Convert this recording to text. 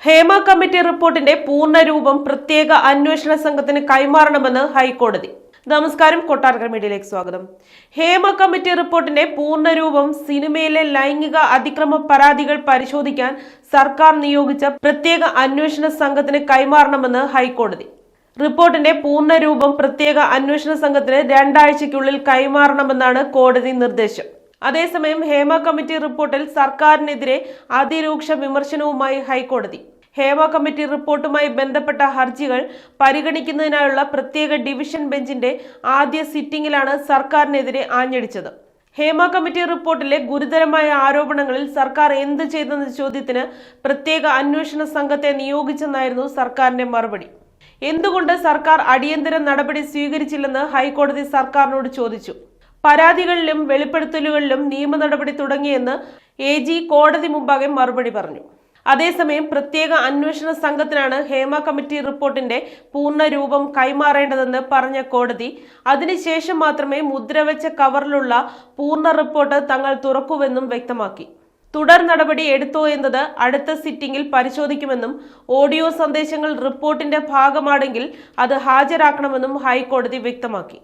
Hema committee റിപ്പോർട്ടിന്റെ പൂർണ്ണരൂപം പ്രത്യേക അന്വേഷണ സംഘത്തിന് കൈമാറണമെന്ന് ഹൈക്കോടതി. നമസ്കാരം, കൊട്ടാരക്കര മീഡിയയിലേക്ക് സ്വാഗതം. ഹേമ കമ്മിറ്റി റിപ്പോർട്ടിന്റെ പൂർണ്ണരൂപം സിനിമയിലെ ലൈംഗിക അതിക്രമ പരാതികൾ പരിശോധിക്കാൻ സർക്കാർ നിയോഗിച്ച പ്രത്യേക അന്വേഷണ സംഘത്തിന് കൈമാറണമെന്ന് ഹൈക്കോടതി. റിപ്പോർട്ടിന്റെ പൂർണ്ണരൂപം പ്രത്യേക അന്വേഷണ സംഘത്തിന് 2 ആഴ്ചയ്ക്കുള്ളിൽ കൈമാറണമെന്നാണ് കോടതി നിർദ്ദേശം. അതേസമയം ഹേമ കമ്മിറ്റി റിപ്പോർട്ടിൽ സർക്കാരിനെതിരെ അതിരൂക്ഷ വിമർശനവുമായി ഹൈക്കോടതി. ഹേമ കമ്മിറ്റി റിപ്പോർട്ടുമായി ബന്ധപ്പെട്ട ഹർജികൾ പരിഗണിക്കുന്നതിനായുള്ള പ്രത്യേക ഡിവിഷൻ ബെഞ്ചിന്റെ ആദ്യ സിറ്റിംഗിലാണ് സർക്കാരിനെതിരെ ആഞ്ഞടിച്ചത്. ഹേമ കമ്മിറ്റി റിപ്പോർട്ടിലെ ഗുരുതരമായ ആരോപണങ്ങളിൽ സർക്കാർ എന്ത് ചെയ്തെന്ന ചോദ്യത്തിന് പ്രത്യേക അന്വേഷണ സംഘത്തെ നിയോഗിച്ചെന്നായിരുന്നു സർക്കാരിന്റെ മറുപടി. എന്തുകൊണ്ട് സർക്കാർ അടിയന്തര നടപടി സ്വീകരിച്ചില്ലെന്ന് ഹൈക്കോടതി സർക്കാരിനോട് ചോദിച്ചു. പരാതികളിലും വെളിപ്പെടുത്തലുകളിലും നിയമ നടപടി തുടങ്ങിയെന്ന് AG കോടതി മുമ്പാകെ മറുപടി പറഞ്ഞു. അതേസമയം പ്രത്യേക അന്വേഷണ സംഘത്തിനാണ് ഹേമ കമ്മിറ്റി റിപ്പോർട്ടിന്റെ പൂർണ്ണരൂപം കൈമാറേണ്ടതെന്ന് പറഞ്ഞ കോടതി അതിനുശേഷം മാത്രമേ മുദ്രവെച്ച കവറിലുള്ള പൂർണ്ണ റിപ്പോർട്ട് തങ്ങൾ തുറക്കുമെന്നും വ്യക്തമാക്കി. തുടർ നടപടി എടുത്തോ എന്നത് അടുത്ത സിറ്റിംഗിൽ പരിശോധിക്കുമെന്നും ഓഡിയോ സന്ദേശങ്ങൾ റിപ്പോർട്ടിന്റെ ഭാഗമാണെങ്കിൽ അത് ഹാജരാക്കണമെന്നും ഹൈക്കോടതി വ്യക്തമാക്കി.